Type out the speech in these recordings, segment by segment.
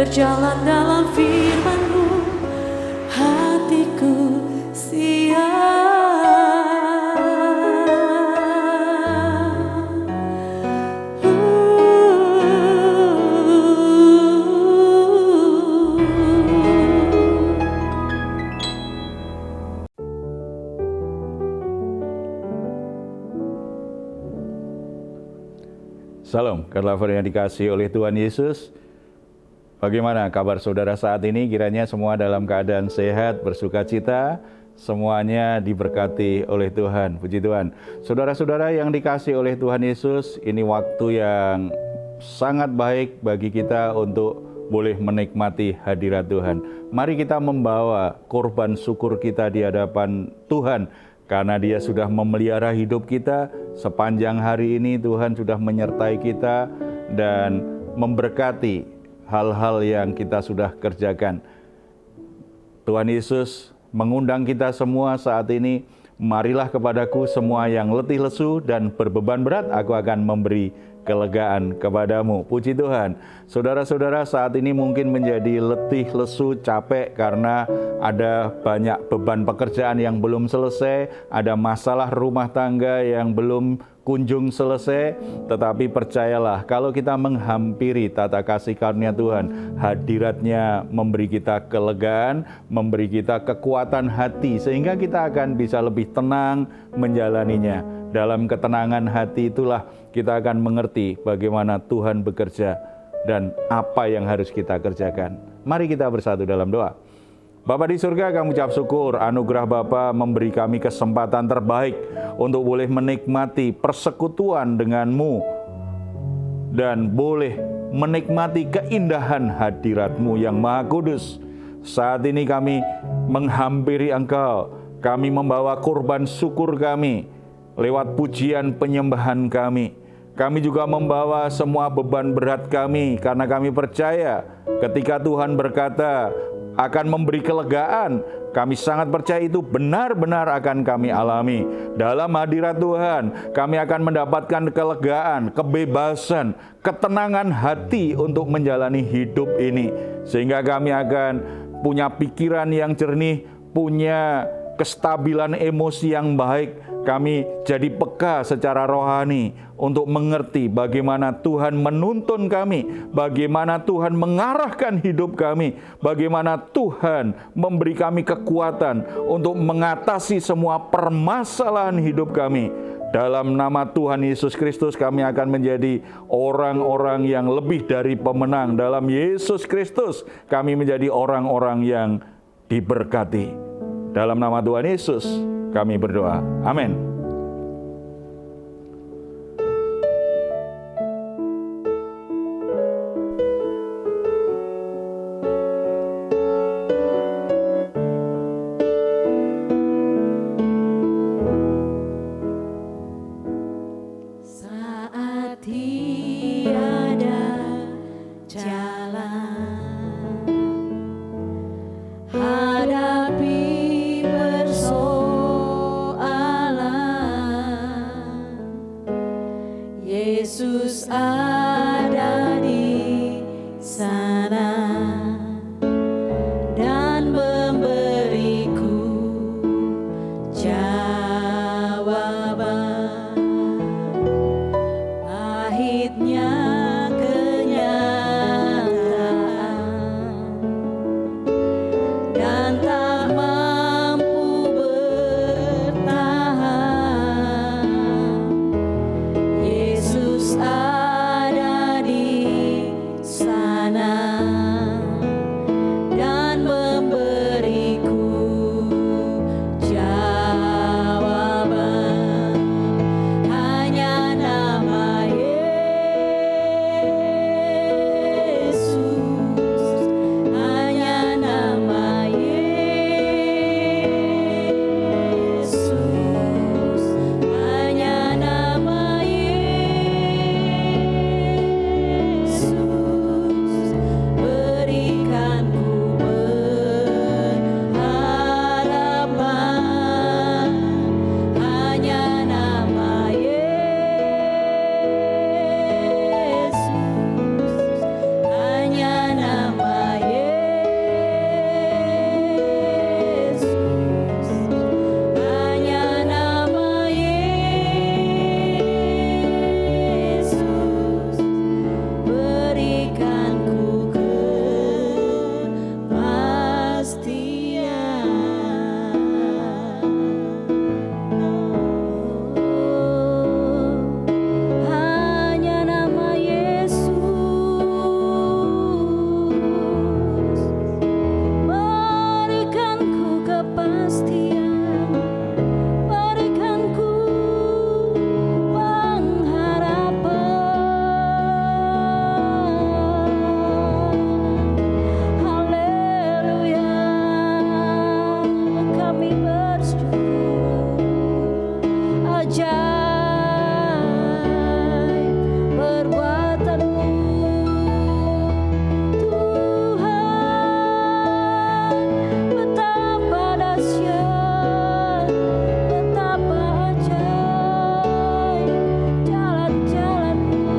berjalan dalam firman-Mu, hatiku siap. Salam, lover yang dikasihi oleh Tuhan Yesus. Bagaimana kabar saudara saat ini? Kiranya semua dalam keadaan sehat, bersukacita, semuanya diberkati oleh Tuhan. Puji Tuhan. Saudara-saudara yang dikasihi oleh Tuhan Yesus, ini waktu yang sangat baik bagi kita untuk boleh menikmati hadirat Tuhan. Mari kita membawa korban syukur kita di hadapan Tuhan. Karena Dia sudah memelihara hidup kita sepanjang hari ini. Tuhan sudah menyertai kita dan memberkati hal-hal yang kita sudah kerjakan. Tuhan Yesus mengundang kita semua saat ini, marilah kepadaku semua yang letih lesu dan berbeban berat, aku akan memberi kelegaan kepadamu. Puji Tuhan. Saudara-saudara saat ini mungkin menjadi letih, lesu, capek karena ada banyak beban pekerjaan yang belum selesai, ada masalah rumah tangga yang belum kunjung selesai. Tetapi percayalah, kalau kita menghampiri tata kasih karunia Tuhan, hadiratnya memberi kita kelegaan, memberi kita kekuatan hati, sehingga kita akan bisa lebih tenang menjalaninya. Dalam ketenangan hati itulah kita akan mengerti bagaimana Tuhan bekerja dan apa yang harus kita kerjakan. Mari kita bersatu dalam doa. Bapa di surga, kami ucap syukur anugerah Bapa memberi kami kesempatan terbaik untuk boleh menikmati persekutuan dengan-Mu dan boleh menikmati keindahan hadirat-Mu yang Maha Kudus. Saat ini kami menghampiri Engkau, kami membawa korban syukur kami lewat pujian penyembahan kami. Kami juga membawa semua beban berat kami karena kami percaya ketika Tuhan berkata akan memberi kelegaan, kami sangat percaya itu benar-benar akan kami alami. Dalam hadirat Tuhan, kami akan mendapatkan kelegaan, kebebasan, ketenangan hati untuk menjalani hidup ini. Sehingga kami akan punya pikiran yang jernih, punya kestabilan emosi yang baik. Kami jadi peka secara rohani untuk mengerti bagaimana Tuhan menuntun kami, bagaimana Tuhan mengarahkan hidup kami, bagaimana Tuhan memberi kami kekuatan untuk mengatasi semua permasalahan hidup kami. Dalam nama Tuhan Yesus Kristus kami akan menjadi orang-orang yang lebih dari pemenang. Dalam Yesus Kristus kami menjadi orang-orang yang diberkati. Dalam nama Tuhan Yesus kami berdoa. Amin. Saat tiada jalan, hadapi Yesus ada di sana dan memberiku jawaban. Pahitnya kenyataan dan tak mampu bertahan. Yesus ada di perbuatan-Mu. Tuhan, betapa dahsyat, betapa ajaib jalan-jalan-Mu.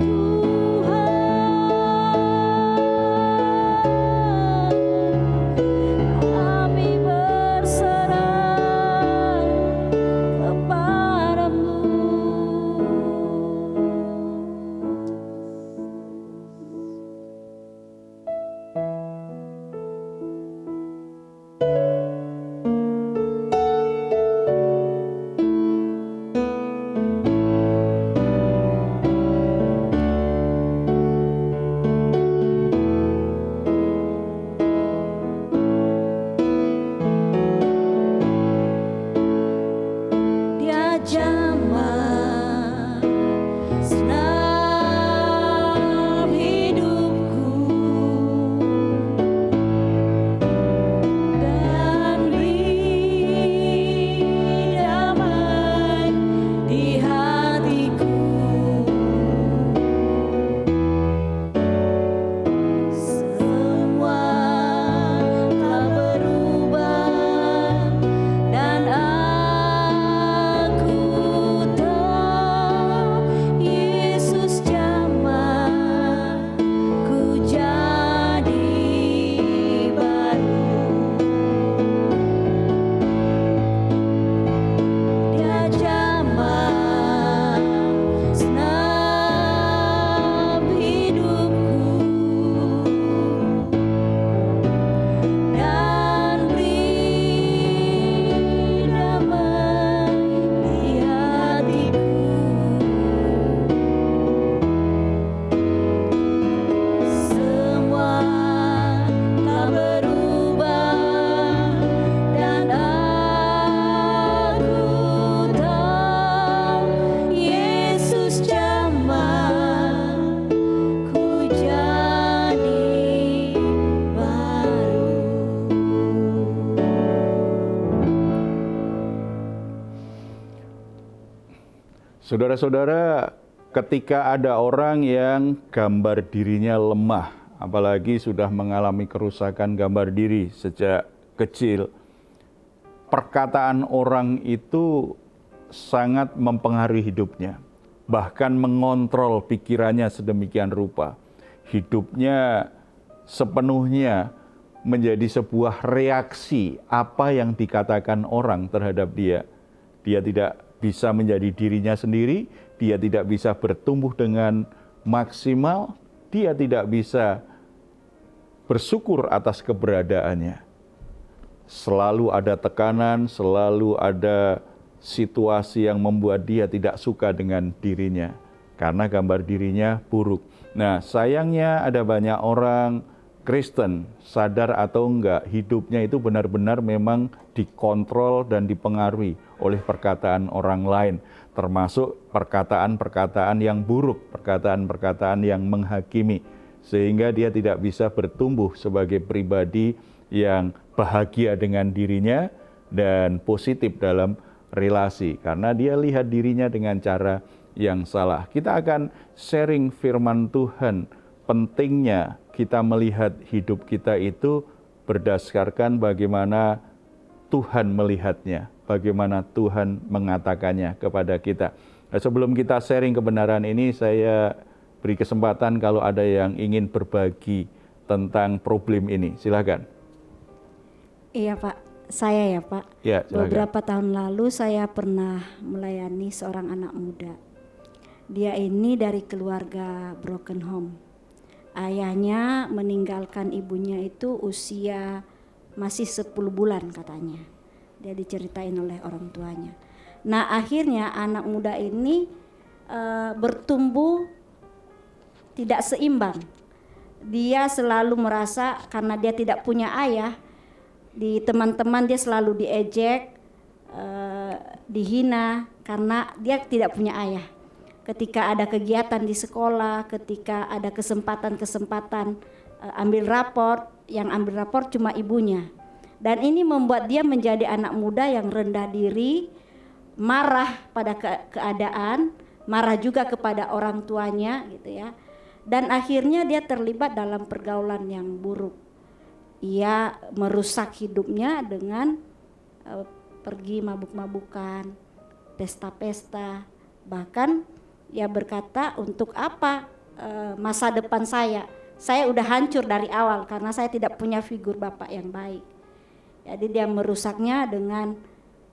Tuhan, kami berserah kepadamu. Dia jamah senam hidupku dan beri damai di hatiku. Semua tak berubah dan aku tahu Yesus jamah ku jadi baru. Dia jamah senam hidupku dan beri damai di hatiku. Semua tak berubah dan aku tahu Yesus jamah ku jadi baru. Saudara-saudara, ketika ada orang yang gambar dirinya lemah, apalagi sudah mengalami kerusakan gambar diri sejak kecil, perkataan orang itu sangat mempengaruhi hidupnya, bahkan mengontrol pikirannya sedemikian rupa. Hidupnya sepenuhnya menjadi sebuah reaksi apa yang dikatakan orang terhadap dia. Dia tidak bisa menjadi dirinya sendiri, dia tidak bisa bertumbuh dengan maksimal, dia tidak bisa bersyukur atas keberadaannya. Selalu ada tekanan, selalu ada situasi yang membuat dia tidak suka dengan dirinya, karena gambar dirinya buruk. Nah, sayangnya ada banyak orang Kristen, sadar atau enggak, hidupnya itu benar-benar memang dikontrol dan dipengaruhi oleh perkataan orang lain, termasuk perkataan-perkataan yang buruk, perkataan-perkataan yang menghakimi, sehingga dia tidak bisa bertumbuh sebagai pribadi yang bahagia dengan dirinya dan positif dalam relasi, karena dia lihat dirinya dengan cara yang salah. Kita akan sharing firman Tuhan, pentingnya kita melihat hidup kita itu berdasarkan bagaimana Tuhan melihatnya, bagaimana Tuhan mengatakannya kepada kita. Nah, sebelum kita sharing kebenaran ini, saya beri kesempatan kalau ada yang ingin berbagi tentang problem ini. Silakan. Iya Pak, saya ya Pak. Ya, silakan. Beberapa tahun lalu saya pernah melayani seorang anak muda. Dia ini dari keluarga broken home. Ayahnya meninggalkan ibunya itu usia masih 10 bulan katanya. Dia diceritain oleh orang tuanya. Nah, akhirnya anak muda ini bertumbuh tidak seimbang. Dia selalu merasa karena dia tidak punya ayah, di teman-teman dia selalu diejek, dihina karena dia tidak punya ayah. Ketika ada kegiatan di sekolah, ketika ada kesempatan-kesempatan ambil raport, yang ambil raport cuma ibunya. Dan ini membuat dia menjadi anak muda yang rendah diri, marah pada keadaan, marah juga kepada orang tuanya gitu ya. Dan akhirnya dia terlibat dalam pergaulan yang buruk. Ia merusak hidupnya dengan pergi mabuk-mabukan, pesta-pesta. Bahkan ia berkata, untuk apa masa depan saya? Saya udah hancur dari awal karena saya tidak punya figur bapak yang baik. Jadi dia merusaknya dengan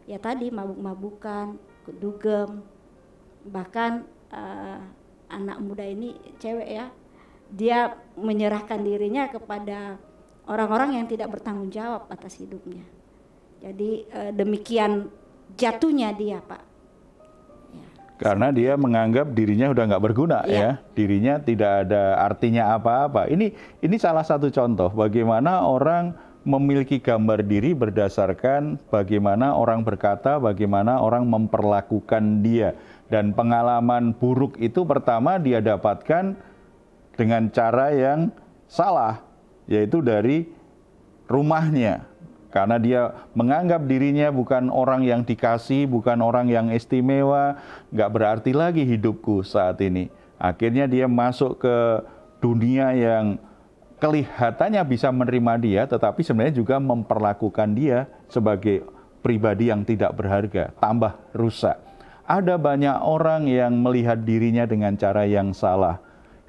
ya tadi mabuk-mabukan, dugem. Bahkan anak muda ini cewek ya, dia menyerahkan dirinya kepada orang-orang yang tidak bertanggung jawab atas hidupnya. Jadi demikian jatuhnya dia, Pak. Ya. Karena dia menganggap dirinya udah nggak berguna ya, dirinya tidak ada artinya apa-apa. Ini salah satu contoh bagaimana orang memiliki gambar diri berdasarkan bagaimana orang berkata, bagaimana orang memperlakukan dia. Dan pengalaman buruk itu pertama dia dapatkan dengan cara yang salah, yaitu dari rumahnya. Karena dia menganggap dirinya bukan orang yang dikasih, bukan orang yang istimewa, nggak berarti lagi hidupku saat ini. Akhirnya dia masuk ke dunia yang kelihatannya bisa menerima dia, tetapi sebenarnya juga memperlakukan dia sebagai pribadi yang tidak berharga, tambah rusak. Ada banyak orang yang melihat dirinya dengan cara yang salah.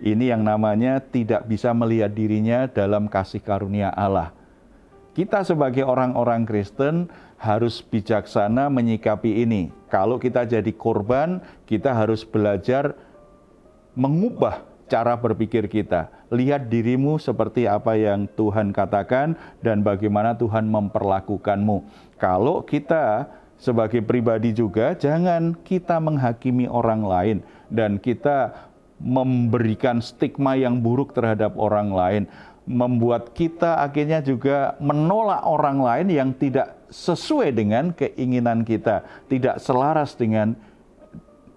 Ini yang namanya tidak bisa melihat dirinya dalam kasih karunia Allah. Kita sebagai orang-orang Kristen harus bijaksana menyikapi ini. Kalau kita jadi korban, kita harus belajar mengubah cara berpikir kita. Lihat dirimu seperti apa yang Tuhan katakan dan bagaimana Tuhan memperlakukanmu. Kalau kita sebagai pribadi juga, jangan kita menghakimi orang lain dan kita memberikan stigma yang buruk terhadap orang lain. Membuat kita akhirnya juga menolak orang lain yang tidak sesuai dengan keinginan kita, tidak selaras dengan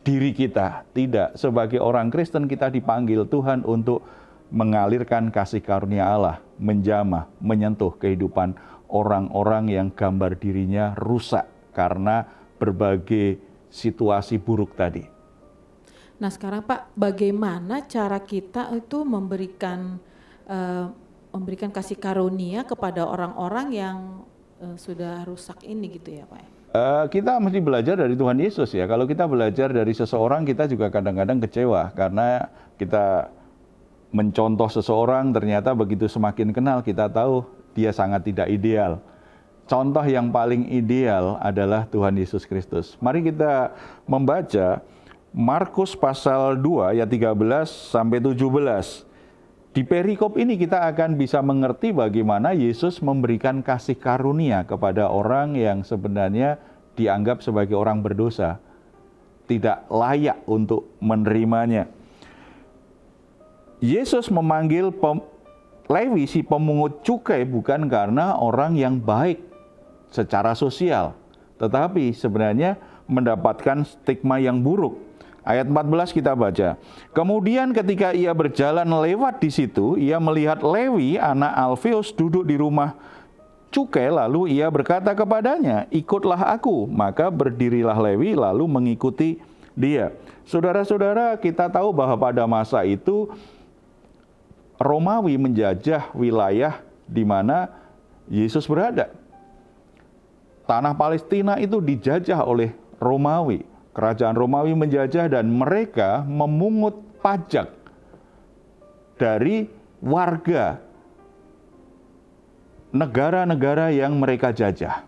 diri kita. Tidak, sebagai orang Kristen kita dipanggil Tuhan untuk mengalirkan kasih karunia Allah, menjamah, menyentuh kehidupan orang-orang yang gambar dirinya rusak karena berbagai situasi buruk tadi. Nah sekarang Pak, bagaimana cara kita itu memberikan kasih karunia kepada orang-orang yang sudah rusak ini gitu ya Pak? Kita mesti belajar dari Tuhan Yesus ya. Kalau kita belajar dari seseorang, kita juga kadang-kadang kecewa karena kita mencontoh seseorang, ternyata begitu semakin kenal kita tahu dia sangat tidak ideal. Contoh yang paling ideal adalah Tuhan Yesus Kristus. Mari kita membaca Markus pasal 2 ayat 13 sampai 17. Di perikop ini kita akan bisa mengerti bagaimana Yesus memberikan kasih karunia kepada orang yang sebenarnya dianggap sebagai orang berdosa, tidak layak untuk menerimanya. Yesus memanggil Lewi si pemungut cukai bukan karena orang yang baik secara sosial, tetapi sebenarnya mendapatkan stigma yang buruk. Ayat 14 kita baca. Kemudian ketika ia berjalan lewat di situ, ia melihat Lewi anak Alfeus duduk di rumah cukai, lalu ia berkata kepadanya, "Ikutlah aku." Maka berdirilah Lewi lalu mengikuti dia. Saudara-saudara, kita tahu bahwa pada masa itu Romawi menjajah wilayah di mana Yesus berada. Tanah Palestina itu dijajah oleh Romawi. Kerajaan Romawi menjajah dan mereka memungut pajak dari warga negara-negara yang mereka jajah.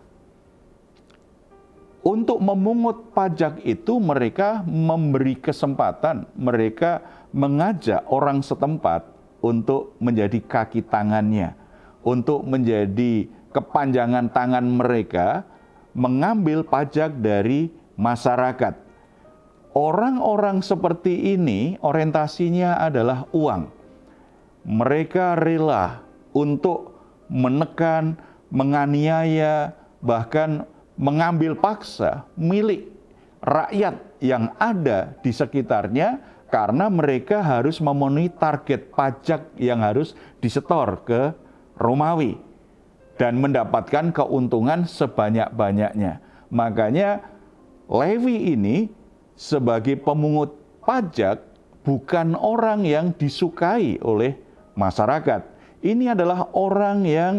Untuk memungut pajak itu mereka memberi kesempatan, mereka mengajak orang setempat untuk menjadi kaki tangannya, untuk menjadi kepanjangan tangan mereka mengambil pajak dari masyarakat. Orang-orang seperti ini orientasinya adalah uang. Mereka rela untuk menekan, menganiaya, bahkan mengambil paksa milik rakyat yang ada di sekitarnya karena mereka harus memenuhi target pajak yang harus disetor ke Romawi dan mendapatkan keuntungan sebanyak-banyaknya. Makanya Lewi ini sebagai pemungut pajak bukan orang yang disukai oleh masyarakat. Ini adalah orang yang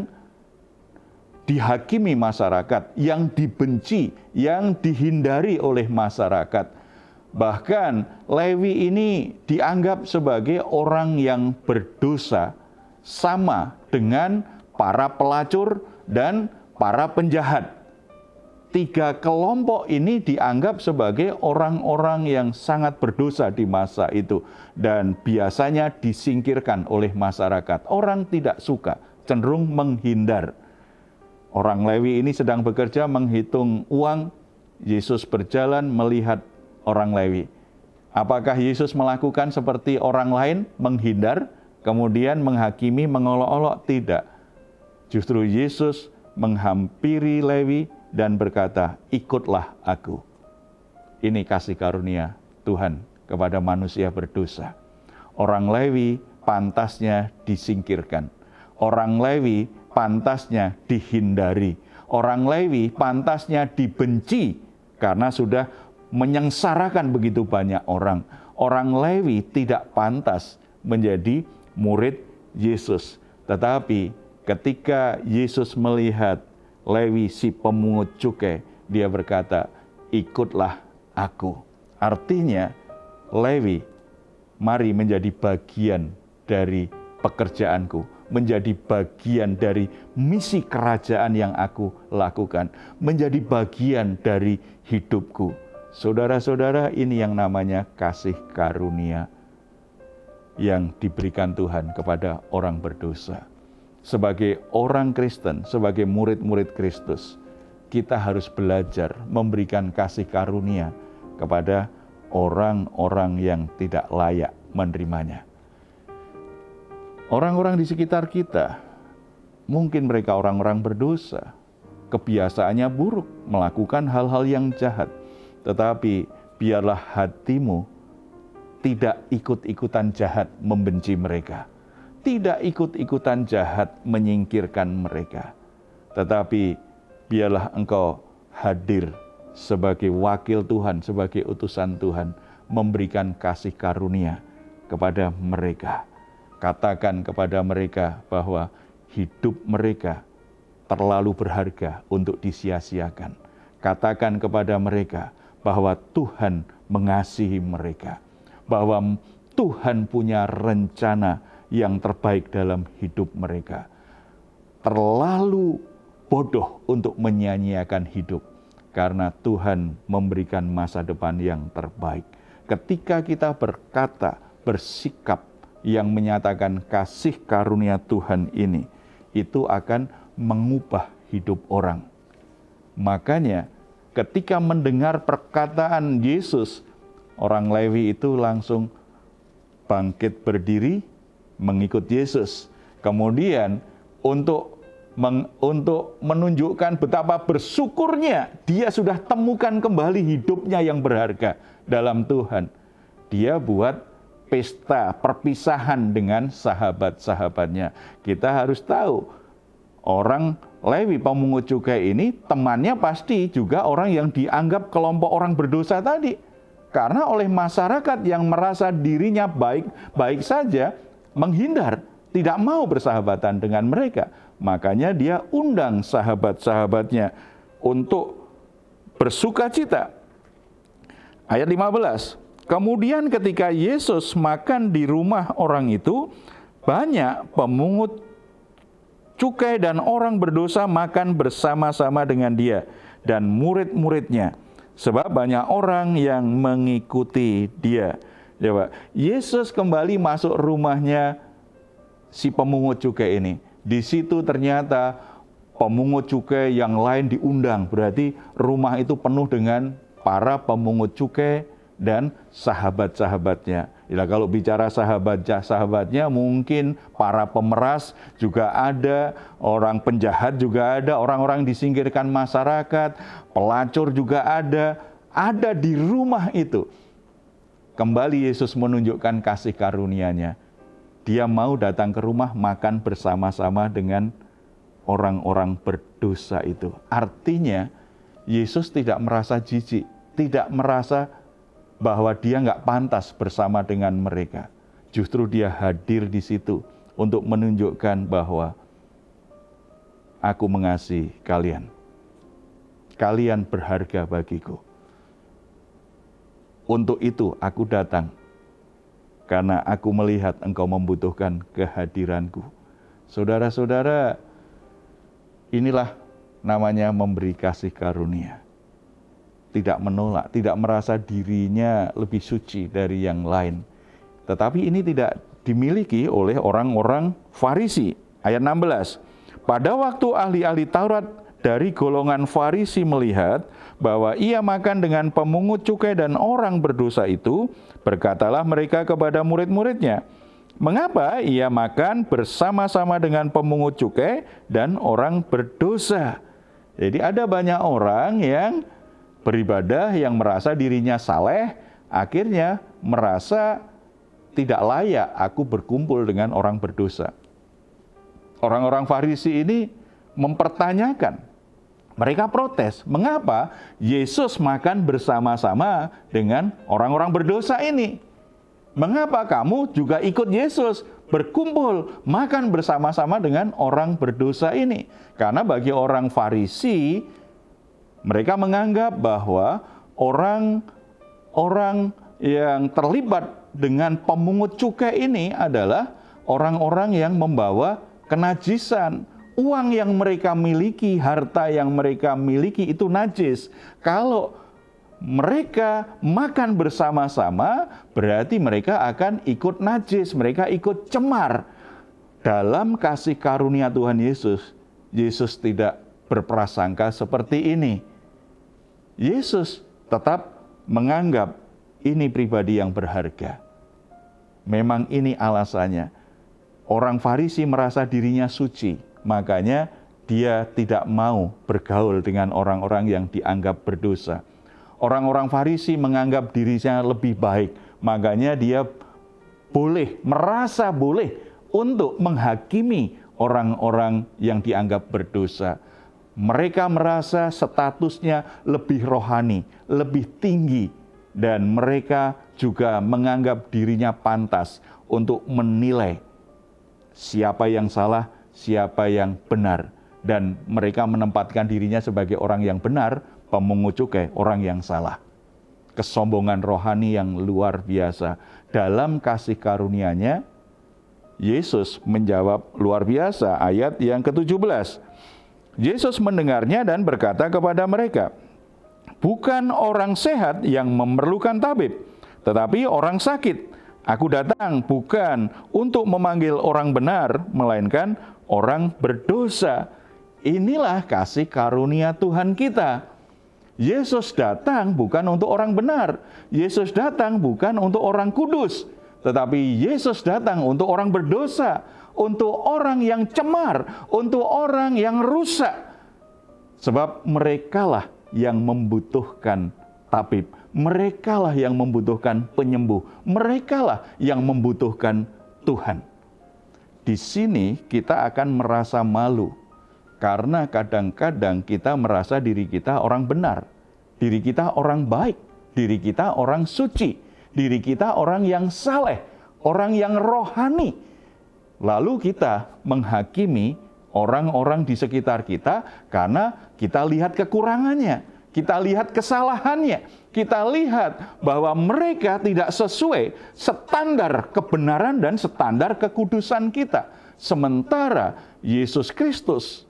dihakimi masyarakat, yang dibenci, yang dihindari oleh masyarakat. Bahkan Lewi ini dianggap sebagai orang yang berdosa, sama dengan para pelacur dan para penjahat. 3 kelompok ini dianggap sebagai orang-orang yang sangat berdosa di masa itu dan biasanya disingkirkan oleh masyarakat. Orang tidak suka, cenderung menghindar. Orang Lewi ini sedang bekerja menghitung uang. Yesus berjalan melihat orang Lewi. Apakah Yesus melakukan seperti orang lain, menghindar, kemudian menghakimi, mengolok-olok? Tidak. Justru Yesus menghampiri Lewi dan berkata, ikutlah aku. Ini kasih karunia Tuhan kepada manusia berdosa. Orang Lewi pantasnya disingkirkan. Orang Lewi pantasnya dihindari. Orang Lewi pantasnya dibenci karena sudah menyengsarakan begitu banyak orang. Orang Lewi tidak pantas menjadi murid Yesus. Tetapi ketika Yesus melihat Lewi si pemungut cukai, dia berkata, ikutlah aku. Artinya, Lewi, mari menjadi bagian dari pekerjaanku, menjadi bagian dari misi kerajaan yang aku lakukan, menjadi bagian dari hidupku. Saudara-saudara, ini yang namanya kasih karunia yang diberikan Tuhan kepada orang berdosa. Sebagai orang Kristen, sebagai murid-murid Kristus, kita harus belajar memberikan kasih karunia kepada orang-orang yang tidak layak menerimanya. Orang-orang di sekitar kita, mungkin mereka orang-orang berdosa, kebiasaannya buruk, melakukan hal-hal yang jahat. Tetapi biarlah hatimu tidak ikut-ikutan jahat membenci mereka. Tidak ikut-ikutan jahat menyingkirkan mereka. Tetapi biarlah engkau hadir sebagai wakil Tuhan, sebagai utusan Tuhan, memberikan kasih karunia kepada mereka. Katakan kepada mereka bahwa hidup mereka terlalu berharga untuk disia-siakan. Katakan kepada mereka bahwa Tuhan mengasihi mereka. Bahwa Tuhan punya rencana yang terbaik dalam hidup mereka. Terlalu bodoh untuk menyia-nyiakan hidup, karena Tuhan memberikan masa depan yang terbaik. Ketika kita berkata, bersikap yang menyatakan kasih karunia Tuhan ini, itu akan mengubah hidup orang. Makanya ketika mendengar perkataan Yesus, orang Lewi itu langsung bangkit berdiri, mengikut Yesus. Kemudian untuk menunjukkan betapa bersyukurnya dia sudah temukan kembali hidupnya yang berharga dalam Tuhan, dia buat pesta perpisahan dengan sahabat-sahabatnya. Kita harus tahu, orang Lewi pemungut cukai ini temannya pasti juga orang yang dianggap kelompok orang berdosa tadi. Karena oleh masyarakat yang merasa dirinya baik-baik saja, menghindar, tidak mau bersahabatan dengan mereka. Makanya dia undang sahabat-sahabatnya untuk bersukacita. Ayat 15. Kemudian ketika Yesus makan di rumah orang itu, banyak pemungut cukai dan orang berdosa makan bersama-sama dengan dia dan murid-muridnya. Sebab banyak orang yang mengikuti dia. Coba, Yesus kembali masuk rumahnya si pemungut cukai ini. Di situ ternyata pemungut cukai yang lain diundang. Berarti rumah itu penuh dengan para pemungut cukai dan sahabat-sahabatnya. Ya, kalau bicara sahabatnya mungkin para pemeras juga ada, orang penjahat juga ada, orang-orang disingkirkan masyarakat, pelacur juga ada di rumah itu. Kembali Yesus menunjukkan kasih karunia-Nya. Dia mau datang ke rumah makan bersama-sama dengan orang-orang berdosa itu. Artinya Yesus tidak merasa jijik, tidak merasa bahwa dia nggak pantas bersama dengan mereka. Justru dia hadir di situ untuk menunjukkan bahwa aku mengasihi kalian. Kalian berharga bagiku. Untuk itu aku datang, karena aku melihat engkau membutuhkan kehadiranku. Saudara-saudara, inilah namanya memberi kasih karunia. Tidak menolak, tidak merasa dirinya lebih suci dari yang lain. Tetapi ini tidak dimiliki oleh orang-orang Farisi. Ayat 16. Pada waktu ahli-ahli Taurat dari golongan Farisi melihat bahwa ia makan dengan pemungut cukai dan orang berdosa itu, berkatalah mereka kepada murid-muridnya, mengapa ia makan bersama-sama dengan pemungut cukai dan orang berdosa? Jadi ada banyak orang yang beribadah yang merasa dirinya saleh, akhirnya merasa tidak layak aku berkumpul dengan orang berdosa. Orang-orang Farisi ini mempertanyakan, mereka protes, mengapa Yesus makan bersama-sama dengan orang-orang berdosa ini? Mengapa kamu juga ikut Yesus berkumpul, makan bersama-sama dengan orang berdosa ini? Karena bagi orang Farisi, mereka menganggap bahwa orang-orang yang terlibat dengan pemungut cukai ini adalah orang-orang yang membawa kenajisan. Uang yang mereka miliki, harta yang mereka miliki itu najis. Kalau mereka makan bersama-sama, berarti mereka akan ikut najis, mereka ikut cemar. Dalam kasih karunia Tuhan Yesus, Yesus tidak berprasangka seperti ini. Yesus tetap menganggap ini pribadi yang berharga. Memang ini alasannya. Orang Farisi merasa dirinya suci, makanya dia tidak mau bergaul dengan orang-orang yang dianggap berdosa. Orang-orang Farisi menganggap dirinya lebih baik, makanya dia merasa boleh untuk menghakimi orang-orang yang dianggap berdosa. Mereka merasa statusnya lebih rohani, lebih tinggi, dan mereka juga menganggap dirinya pantas untuk menilai siapa yang salah, siapa yang benar. Dan mereka menempatkan dirinya sebagai orang yang benar, pemungut cukai, orang yang salah. Kesombongan rohani yang luar biasa. Dalam kasih karunia-Nya, Yesus menjawab luar biasa. Ayat yang ke-17. Yesus mendengarnya dan berkata kepada mereka, bukan orang sehat yang memerlukan tabib, tetapi orang sakit. Aku datang bukan untuk memanggil orang benar, melainkan orang berdosa. Inilah kasih karunia Tuhan kita. Yesus datang bukan untuk orang benar. Yesus datang bukan untuk orang kudus. Tetapi Yesus datang untuk orang berdosa. Untuk orang yang cemar. Untuk orang yang rusak. Sebab merekalah yang membutuhkan tabib. Merekalah yang membutuhkan penyembuh. Merekalah yang membutuhkan Tuhan. Di sini kita akan merasa malu. Karena kadang-kadang kita merasa diri kita orang benar. Diri kita orang baik. Diri kita orang suci. Diri kita orang yang saleh. Orang yang rohani. Lalu kita menghakimi orang-orang di sekitar kita karena kita lihat kekurangannya. Kita lihat kesalahannya. Kita lihat bahwa mereka tidak sesuai standar kebenaran dan standar kekudusan kita. Sementara Yesus Kristus,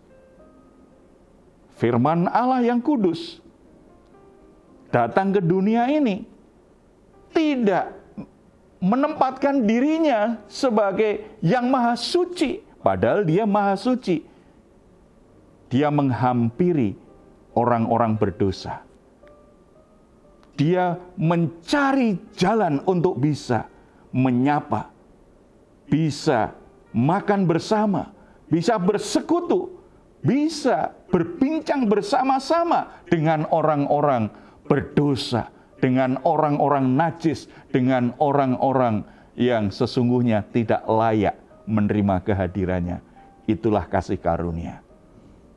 firman Allah yang kudus, datang ke dunia ini, tidak menempatkan dirinya sebagai yang maha suci. Padahal dia maha suci. Dia menghampiri orang-orang berdosa. Dia mencari jalan untuk bisa menyapa, bisa makan bersama, bisa bersekutu, bisa berbincang bersama-sama dengan orang-orang berdosa, dengan orang-orang najis, dengan orang-orang yang sesungguhnya tidak layak menerima kehadirannya. Itulah kasih karunia.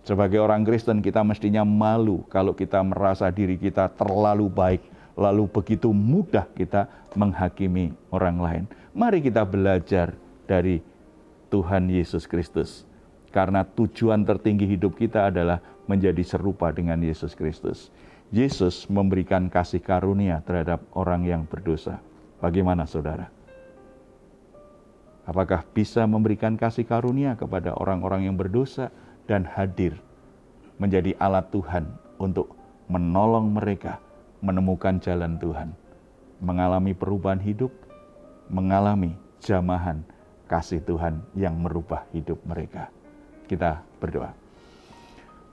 Sebagai orang Kristen kita mestinya malu kalau kita merasa diri kita terlalu baik, lalu begitu mudah kita menghakimi orang lain. Mari kita belajar dari Tuhan Yesus Kristus. Karena tujuan tertinggi hidup kita adalah menjadi serupa dengan Yesus Kristus. Yesus memberikan kasih karunia terhadap orang yang berdosa. Bagaimana saudara? Apakah bisa memberikan kasih karunia kepada orang-orang yang berdosa dan hadir menjadi alat Tuhan untuk menolong mereka menemukan jalan Tuhan, mengalami perubahan hidup, mengalami jamahan kasih Tuhan yang merubah hidup mereka. Kita berdoa.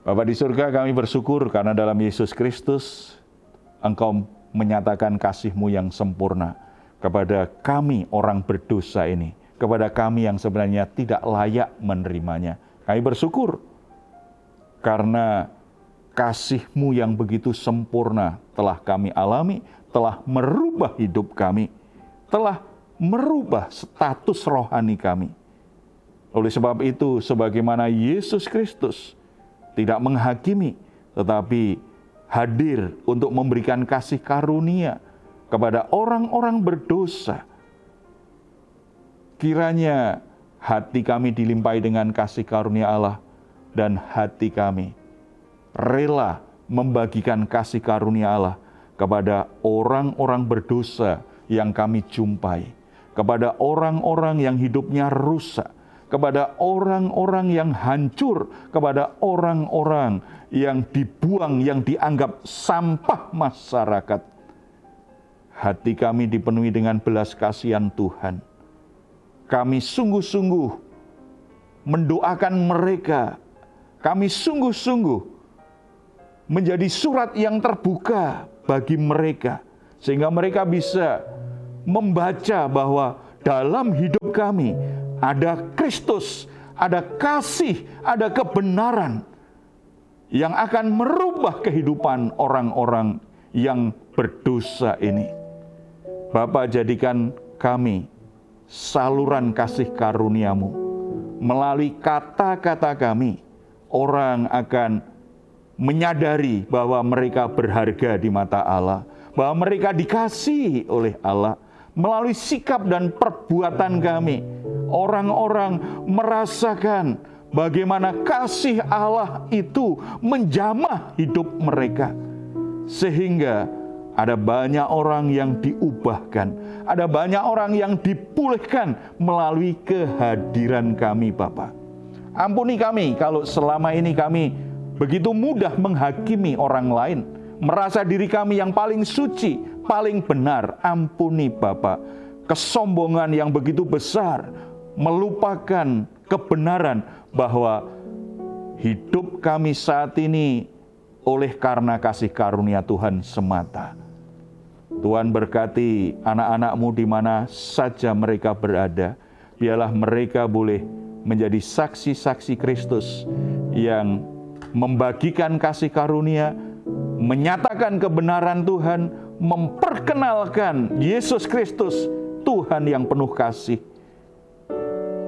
Bapa di surga, kami bersyukur karena dalam Yesus Kristus Engkau menyatakan kasih-Mu yang sempurna kepada kami orang berdosa ini, kepada kami yang sebenarnya tidak layak menerimanya. Kami bersyukur karena kasih-Mu yang begitu sempurna telah kami alami, telah merubah hidup kami, telah merubah status rohani kami. Oleh sebab itu, sebagaimana Yesus Kristus tidak menghakimi, tetapi hadir untuk memberikan kasih karunia kepada orang-orang berdosa, kiranya hati kami dilimpahi dengan kasih karunia Allah, dan hati kami rela membagikan kasih karunia Allah kepada orang-orang berdosa yang kami jumpai, kepada orang-orang yang hidupnya rusak, kepada orang-orang yang hancur, kepada orang-orang yang dibuang, yang dianggap sampah masyarakat. Hati kami dipenuhi dengan belas kasihan Tuhan. Kami sungguh-sungguh mendoakan mereka. Kami sungguh-sungguh menjadi surat yang terbuka bagi mereka, sehingga mereka bisa membaca bahwa dalam hidup kami ada Kristus, ada kasih, ada kebenaran yang akan merubah kehidupan orang-orang yang berdosa ini. Bapa, jadikan kami saluran kasih karunia-Mu. Melalui kata-kata kami, orang akan menyadari bahwa mereka berharga di mata Allah, bahwa mereka dikasihi oleh Allah. Melalui sikap dan perbuatan kami, orang-orang merasakan bagaimana kasih Allah itu menjamah hidup mereka. Sehingga ada banyak orang yang diubahkan, ada banyak orang yang dipulihkan melalui kehadiran kami, Bapa. Ampuni kami kalau selama ini kami begitu mudah menghakimi orang lain, merasa diri kami yang paling suci, paling benar. Ampuni Bapa, kesombongan yang begitu besar, melupakan kebenaran bahwa hidup kami saat ini oleh karena kasih karunia Tuhan semata. Tuhan berkati anak-anak-Mu di mana saja mereka berada. Biarlah mereka boleh menjadi saksi-saksi Kristus yang membagikan kasih karunia, menyatakan kebenaran Tuhan, memperkenalkan Yesus Kristus, Tuhan yang penuh kasih.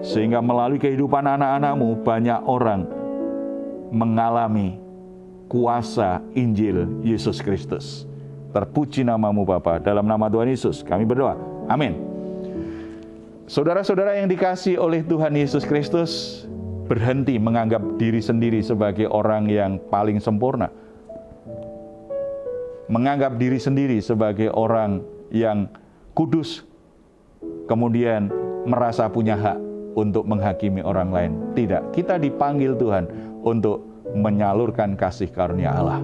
Sehingga melalui kehidupan anak-anak-Mu banyak orang mengalami kuasa Injil Yesus Kristus. Terpuji nama-Mu Bapa, dalam nama Tuhan Yesus kami berdoa, amin. Saudara-saudara yang dikasihi oleh Tuhan Yesus Kristus, berhenti menganggap diri sendiri sebagai orang yang paling sempurna, menganggap diri sendiri sebagai orang yang kudus, kemudian merasa punya hak untuk menghakimi orang lain. Tidak, kita dipanggil Tuhan untuk menyalurkan kasih karunia Allah.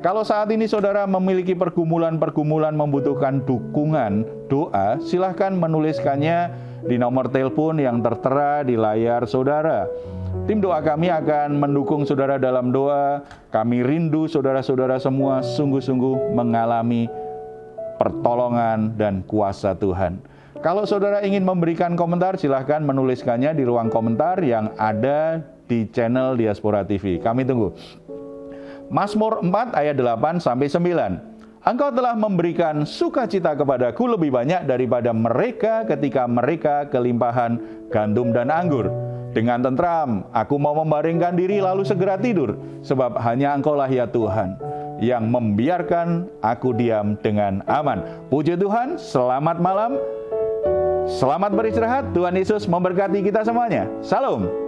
Kalau saat ini saudara memiliki pergumulan-pergumulan membutuhkan dukungan doa, silahkan menuliskannya di nomor telepon yang tertera di layar saudara. Tim doa kami akan mendukung saudara dalam doa. Kami rindu saudara-saudara semua sungguh-sungguh mengalami pertolongan dan kuasa Tuhan. Kalau saudara ingin memberikan komentar, silahkan menuliskannya di ruang komentar yang ada di channel Diaspora TV. Kami tunggu. Mazmur 4 ayat 8-9. Engkau telah memberikan sukacita kepadaku lebih banyak daripada mereka ketika mereka kelimpahan gandum dan anggur. Dengan tentram, aku mau membaringkan diri lalu segera tidur, sebab hanya Engkaulah ya Tuhan, yang membiarkan aku diam dengan aman. Puji Tuhan, selamat malam. Selamat beristirahat. Tuhan Yesus memberkati kita semuanya. Salam.